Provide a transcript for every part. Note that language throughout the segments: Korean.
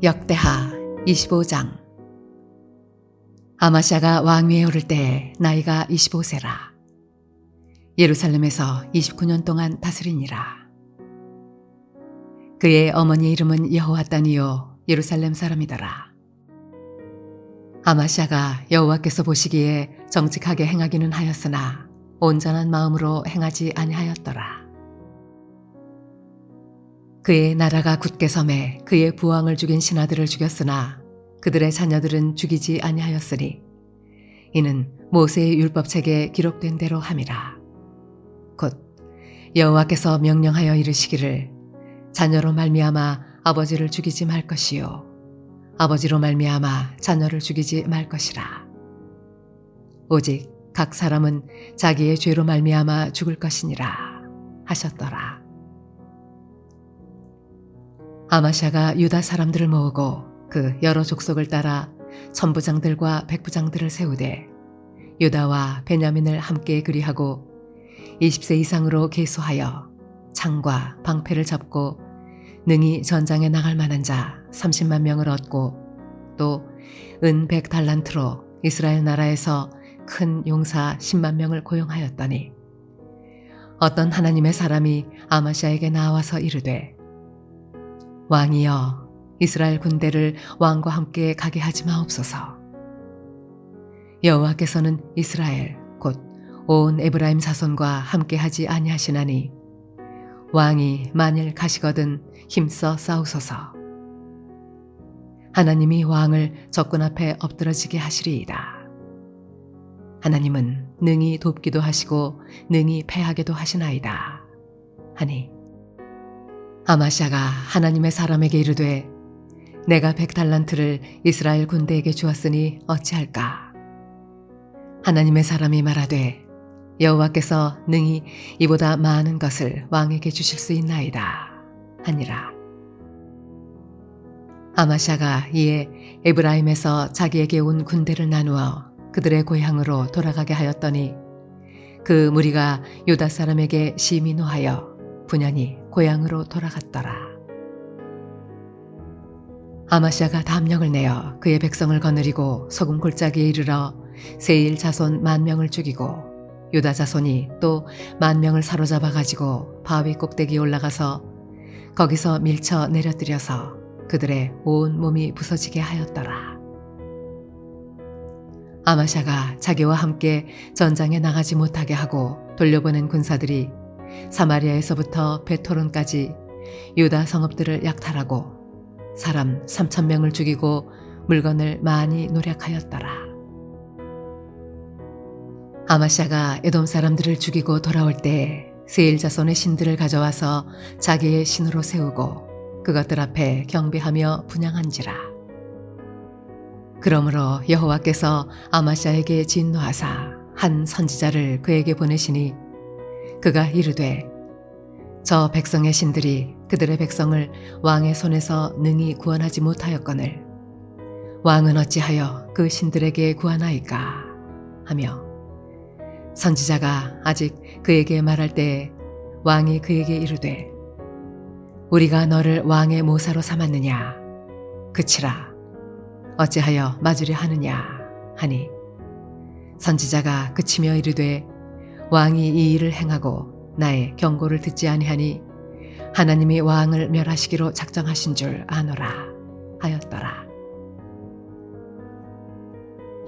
역대하 25장. 아마샤가 왕위에 오를 때 나이가 25세라. 예루살렘에서 29년 동안 다스리니라. 그의 어머니 이름은 여호아단이요 예루살렘 사람이더라. 아마샤가 여호와께서 보시기에 정직하게 행하기는 하였으나 온전한 마음으로 행하지 아니하였더라. 그의 나라가 굳게 섬에 그의 부왕을 죽인 신하들을 죽였으나 그들의 자녀들은 죽이지 아니하였으니 이는 모세의 율법책에 기록된 대로 함이라. 곧 여호와께서 명령하여 이르시기를 자녀로 말미암아 아버지를 죽이지 말 것이요 아버지로 말미암아 자녀를 죽이지 말 것이라. 오직 각 사람은 자기의 죄로 말미암아 죽을 것이니라 하셨더라. 아마샤가 유다 사람들을 모으고 그 여러 족속을 따라 천부장들과 백부장들을 세우되 유다와 베냐민을 함께 그리하고 20세 이상으로 계수하여 창과 방패를 잡고 능히 전장에 나갈 만한 자 30만 명을 얻고 또 은 100달란트로 이스라엘 나라에서 큰 용사 10만 명을 고용하였더니 어떤 하나님의 사람이 아마샤에게 나와서 이르되 왕이여 이스라엘 군대를 왕과 함께 가게 하지 마옵소서. 여호와께서는 이스라엘 곧 온 에브라임 자손과 함께 하지 아니하시나니 왕이 만일 가시거든 힘써 싸우소서. 하나님이 왕을 적군 앞에 엎드러지게 하시리이다. 하나님은 능히 돕기도 하시고 능히 패하게도 하시나이다 하니 아마샤가 하나님의 사람에게 이르되 내가 100달란트를 이스라엘 군대에게 주었으니 어찌할까? 하나님의 사람이 말하되 여호와께서 능히 이보다 많은 것을 왕에게 주실 수 있나이다 하니라. 아마샤가 이에 에브라임에서 자기에게 온 군대를 나누어 그들의 고향으로 돌아가게 하였더니 그 무리가 유다 사람에게 심히 노하여 분연히 고향으로 돌아갔더라. 아마샤가 담력을 내어 그의 백성을 거느리고 소금 골짜기에 이르러 세일 자손 10,000명을 죽이고 유다 자손이 또 10,000명을 사로잡아 가지고 바위 꼭대기에 올라가서 거기서 밀쳐 내려뜨려서 그들의 온 몸이 부서지게 하였더라. 아마샤가 자기와 함께 전장에 나가지 못하게 하고 돌려보낸 군사들이 사마리아에서부터 베토론까지 유다 성읍들을 약탈하고 사람 3,000명을 죽이고 물건을 많이 노략하였더라. 아마샤가 에돔 사람들을 죽이고 돌아올 때 세일 자손의 신들을 가져와서 자기의 신으로 세우고 그것들 앞에 경배하며 분향한지라. 그러므로 여호와께서 아마샤에게 진노하사 한 선지자를 그에게 보내시니 그가 이르되 저 백성의 신들이 그들의 백성을 왕의 손에서 능히 구원하지 못하였거늘 왕은 어찌하여 그 신들에게 구하나이까 하며 선지자가 아직 그에게 말할 때에 왕이 그에게 이르되 우리가 너를 왕의 모사로 삼았느냐 그치라 어찌하여 맞으려 하느냐 하니 선지자가 그치며 이르되 왕이 이 일을 행하고 나의 경고를 듣지 아니하니 하나님이 왕을 멸하시기로 작정하신 줄 아노라 하였더라.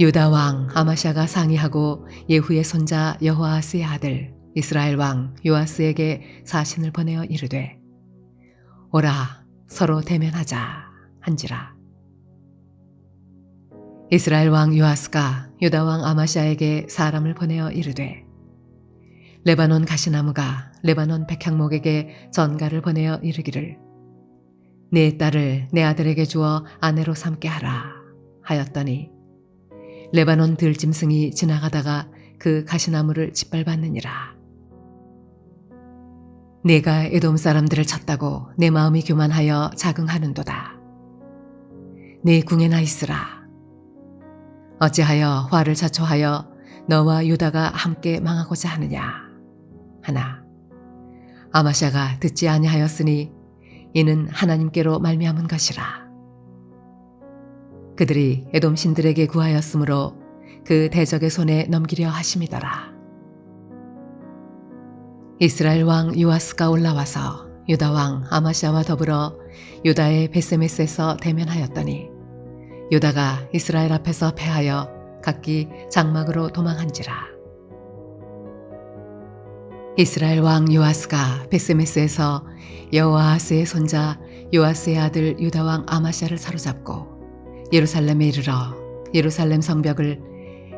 유다 왕 아마샤가 상의하고 예후의 손자 여호아스의 아들 이스라엘 왕 요아스에게 사신을 보내어 이르되 오라 서로 대면하자 한지라. 이스라엘 왕 요아스가 유다 왕 아마샤에게 사람을 보내어 이르되 레바논 가시나무가 레바논 백향목에게 전가를 보내어 이르기를 내 딸을 내 아들에게 주어 아내로 삼게 하라 하였더니 레바논 들짐승이 지나가다가 그 가시나무를 짓밟았느니라. 내가 에돔 사람들을 쳤다고 내 마음이 교만하여 자긍하는도다. 내 궁에 나 있으라. 어찌하여 화를 자초하여 너와 유다가 함께 망하고자 하느냐 하나 아마샤가 듣지 아니하였으니 이는 하나님께로 말미암은 것이라. 그들이 에돔 신들에게 구하였으므로 그 대적의 손에 넘기려 하심이더라. 이스라엘 왕 요아스가 올라와서 유다 왕 아마시아와 더불어 유다의 베세메스에서 대면하였더니 유다가 이스라엘 앞에서 패하여 각기 장막으로 도망한지라. 이스라엘 왕 요아스가 베세메스에서 여호아하스의 손자 요아스의 아들 유다 왕 아마시아를 사로잡고 예루살렘에 이르러 예루살렘 성벽을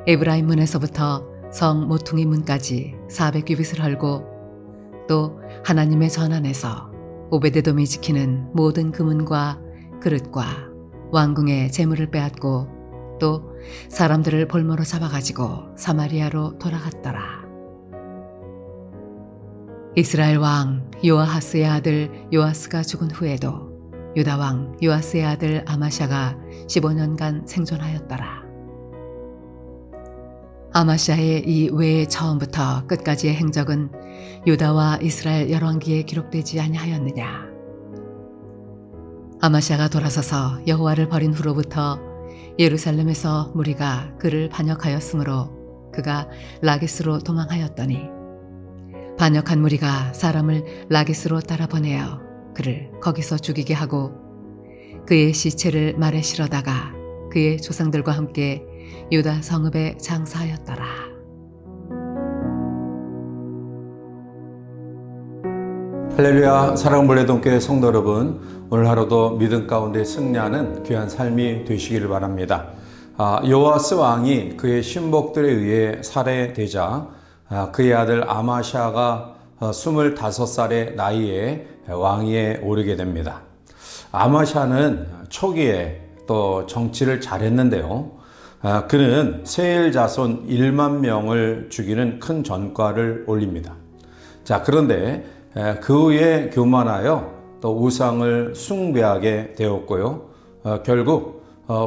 에브라임 문에서부터 성 모퉁이 문까지 400규빗을 헐고 또 하나님의 전안에서 오베데돔이 지키는 모든 금은과 그릇과 왕궁의 재물을 빼앗고 또 사람들을 볼모로 잡아가지고 사마리아로 돌아갔더라. 이스라엘 왕 요아하스의 아들 요아스가 죽은 후에도 유다 왕 요아스의 아들 아마샤가 15년간 생존하였더라. 아마샤의 이 외의 처음부터 끝까지의 행적은 유다와 이스라엘 열왕기에 기록되지 아니하였느냐. 아마샤가 돌아서서 여호와를 버린 후로부터 예루살렘에서 무리가 그를 반역하였으므로 그가 라기스로 도망하였더니 반역한 무리가 사람을 라기스로 따라 보내어 그를 거기서 죽이게 하고 그의 시체를 말에 실어다가 그의 조상들과 함께 유다 성읍에 장사하였더라. 할렐루야. 사랑하는 물레동교회 성도 여러분, 오늘 하루도 믿음 가운데 승리하는 귀한 삶이 되시기를 바랍니다. 요아스 왕이 그의 신복들에 의해 살해되자 그의 아들 아마샤가 25살의 나이에 왕위에 오르게 됩니다. 아마샤는 초기에 또 정치를 잘했는데요. 그는 세일 자손 1만 명을 죽이는 큰 전과를 올립니다. 자, 그런데 그 후에 교만하여 또 우상을 숭배하게 되었고요. 결국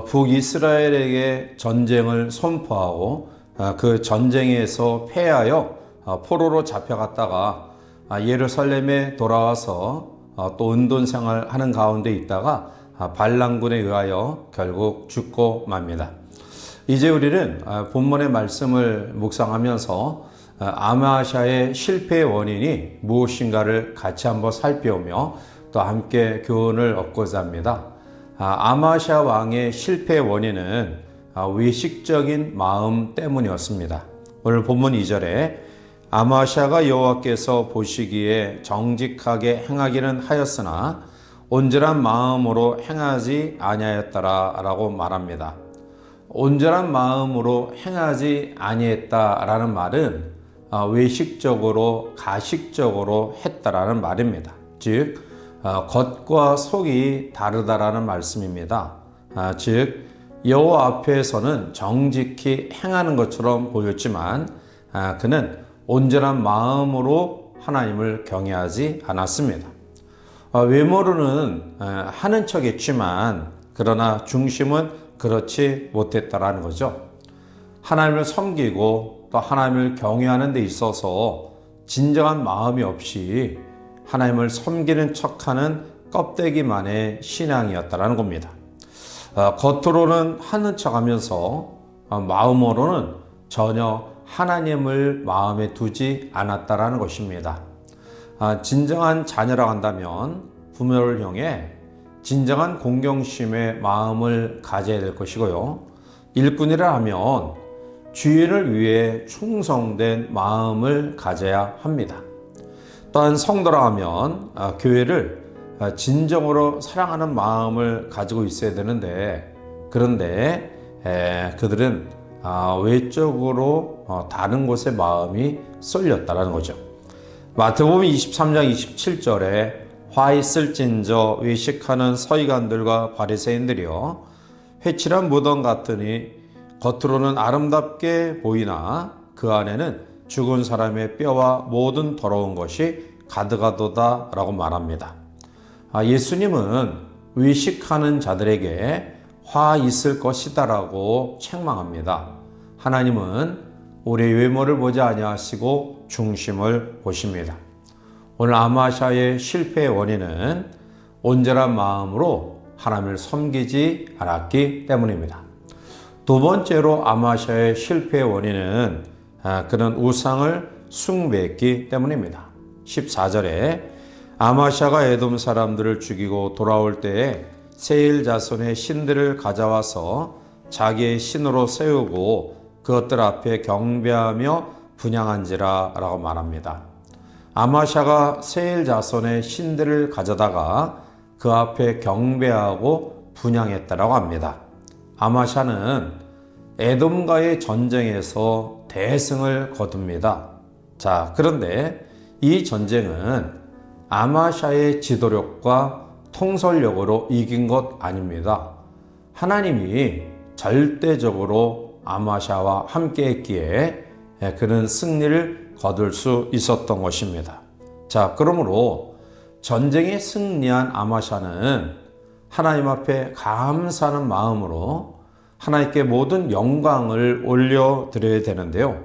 북이스라엘에게 전쟁을 선포하고 그 전쟁에서 패하여 포로로 잡혀갔다가 예루살렘에 돌아와서 또 은돈 생활하는 가운데 있다가 반란군에 의하여 결국 죽고 맙니다. 이제 우리는 본문의 말씀을 묵상하면서 아마샤의 실패의 원인이 무엇인가를 같이 한번 살펴보며 또 함께 교훈을 얻고자 합니다. 아마샤 왕의 실패의 원인은 외식적인 마음 때문이었습니다. 오늘 본문 2절에 아마샤가 여호와께서 보시기에 정직하게 행하기는 하였으나 온전한 마음으로 행하지 아니하였더라 라고 말합니다. 온전한 마음으로 행하지 아니했다라는 말은 외식적으로 가식적으로 했다라는 말입니다. 즉 겉과 속이 다르다라는 말씀입니다. 즉 여호와 앞에서는 정직히 행하는 것처럼 보였지만 그는 온전한 마음으로 하나님을 경외하지 않았습니다. 외모로는 하는 척했지만 그러나 중심은 그렇지 못했다라는 거죠. 하나님을 섬기고 또 하나님을 경외하는 데 있어서 진정한 마음이 없이 하나님을 섬기는 척하는 껍데기만의 신앙이었다라는 겁니다. 겉으로는 하는 척하면서 마음으로는 전혀 하나님을 마음에 두지 않았다라는 것입니다. 진정한 자녀라고 한다면 부모를 향해 진정한 공경심의 마음을 가져야 될 것이고요. 일꾼이라 하면 주인을 위해 충성된 마음을 가져야 합니다. 또한 성도라 하면 교회를 진정으로 사랑하는 마음을 가지고 있어야 되는데 그런데 그들은 외적으로 다른 곳에 마음이 쏠렸다는 거죠. 마태복음 23장 27절에 화 있을진저 외식하는 서기관들과 바리새인들이여 회칠한 무덤 같으니 겉으로는 아름답게 보이나 그 안에는 죽은 사람의 뼈와 모든 더러운 것이 가득하도다 라고 말합니다. 예수님은 외식하는 자들에게 화 있을 것이다 라고 책망합니다. 하나님은 우리의 외모를 보지 아니하시고 중심을 보십니다. 오늘 아마샤의 실패의 원인은 온전한 마음으로 하나님을 섬기지 않았기 때문입니다. 두 번째로 아마샤의 실패의 원인은 그는 우상을 숭배했기 때문입니다. 14절에 아마샤가 에돔 사람들을 죽이고 돌아올 때에 세일 자손의 신들을 가져와서 자기의 신으로 세우고 그것들 앞에 경배하며 분향한지라 라고 말합니다. 아마샤가 세일 자손의 신들을 가져다가 그 앞에 경배하고 분향했다라고 합니다. 아마샤는 에돔과의 전쟁에서 대승을 거둡니다. 자, 그런데 이 전쟁은 아마샤의 지도력과 통솔력으로 이긴 것 아닙니다. 하나님이 절대적으로 아마샤와 함께 했기에 그는 승리를 거둘 수 있었던 것입니다. 자, 그러므로 전쟁에 승리한 아마샤는 하나님 앞에 감사하는 마음으로 하나님께 모든 영광을 올려드려야 되는데요.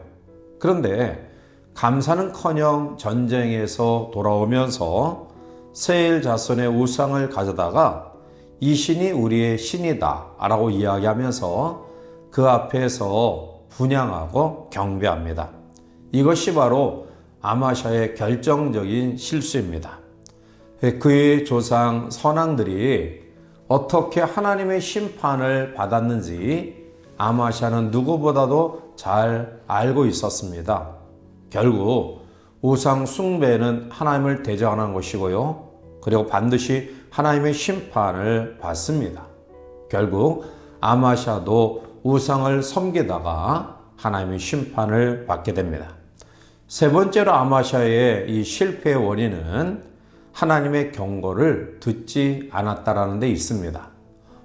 그런데 감사는커녕 전쟁에서 돌아오면서 세일 자손의 우상을 가져다가 이 신이 우리의 신이다 라고 이야기하면서 그 앞에서 분향하고 경배합니다. 이것이 바로 아마샤의 결정적인 실수입니다. 그의 조상 선왕들이 어떻게 하나님의 심판을 받았는지 아마샤는 누구보다도 잘 알고 있었습니다. 결국 우상 숭배는 하나님을 대적하는 것이고요. 그리고 반드시 하나님의 심판을 받습니다. 결국 아마샤도 우상을 섬기다가 하나님의 심판을 받게 됩니다. 세 번째로 아마샤의 이 실패의 원인은 하나님의 경고를 듣지 않았다라는 데 있습니다.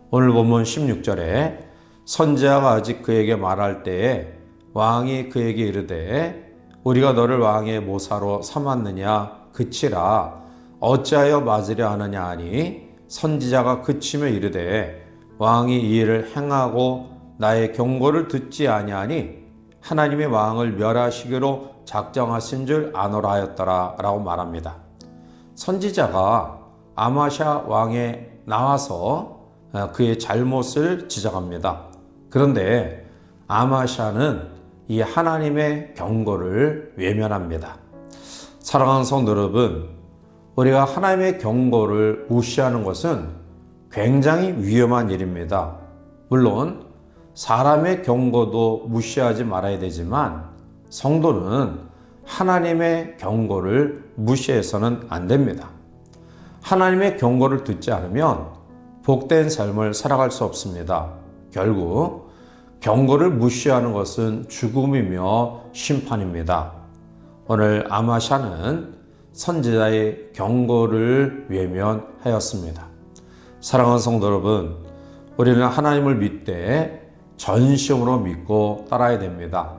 오늘 본문 16절에 선지자가 아직 그에게 말할 때에 왕이 그에게 이르되 우리가 너를 왕의 모사로 삼았느냐 그치라 어찌하여 맞으려 하느냐 하니 선지자가 그치며 이르되 왕이 이 일을 행하고 나의 경고를 듣지 아니하니 하나님의 왕을 멸하시기로 작정하신 줄 아노라 하였더라 라고 말합니다. 선지자가 아마샤 왕에 나와서 그의 잘못을 지적합니다. 그런데 아마샤는 이 하나님의 경고를 외면합니다. 사랑하는 성도 여러분, 우리가 하나님의 경고를 무시하는 것은 굉장히 위험한 일입니다. 물론 사람의 경고도 무시하지 말아야 되지만 성도는 하나님의 경고를 무시해서는 안 됩니다. 하나님의 경고를 듣지 않으면 복된 삶을 살아갈 수 없습니다. 결국 경고를 무시하는 것은 죽음이며 심판입니다. 오늘 아마샤는 선지자의 경고를 외면하였습니다. 사랑하는 성도 여러분, 우리는 하나님을 믿되 전심으로 믿고 따라야 됩니다.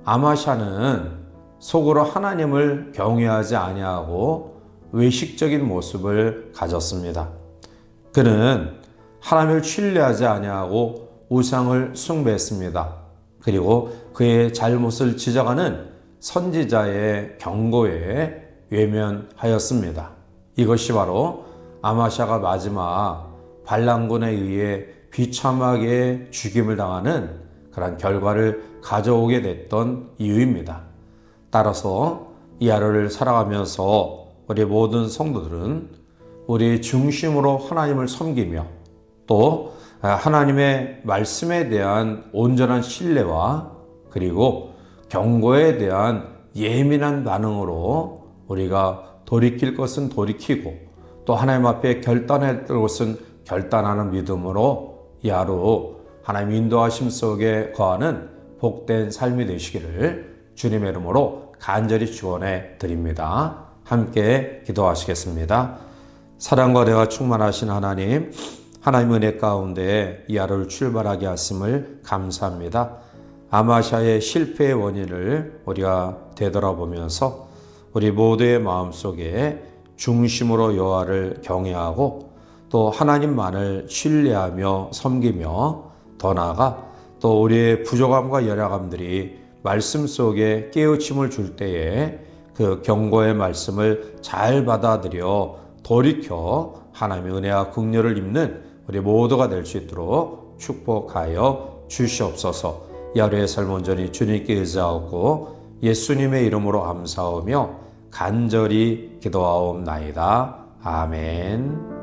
아마샤는 속으로 하나님을 경외하지 아니하고 외식적인 모습을 가졌습니다. 그는 하나님을 신뢰하지 아니하고 우상을 숭배했습니다. 그리고 그의 잘못을 지적하는 선지자의 경고에 외면하였습니다. 이것이 바로 아마샤가 마지막 반란군에 의해 비참하게 죽임을 당하는 그런 결과를 가져오게 됐던 이유입니다. 따라서 이 하루를 살아가면서 우리 모든 성도들은 우리 중심으로 하나님을 섬기며 또 하나님의 말씀에 대한 온전한 신뢰와 그리고 경고에 대한 예민한 반응으로 우리가 돌이킬 것은 돌이키고 또 하나님 앞에 결단할 것은 결단하는 믿음으로 이 하루 하나님 인도하심 속에 거하는 복된 삶이 되시기를 주님의 이름으로 간절히 축원해 드립니다. 함께 기도하시겠습니다. 사랑과 은혜가 충만하신 하나님, 하나님의 은혜 가운데 이 하루를 출발하게 하심을 감사합니다. 아마샤의 실패의 원인을 우리가 되돌아보면서 우리 모두의 마음속에 중심으로 여호와를 경외하고 또 하나님만을 신뢰하며 섬기며 더 나아가 또 우리의 부족함과 연약함들이 말씀 속에 깨우침을 줄 때에 그 경고의 말씀을 잘 받아들여 돌이켜 하나님의 은혜와 긍휼을 입는 우리 모두가 될 수 있도록 축복하여 주시옵소서. 이 하루의 삶 온전히 주님께 의지하고 예수님의 이름으로 감사하며 간절히 기도하옵나이다. 아멘.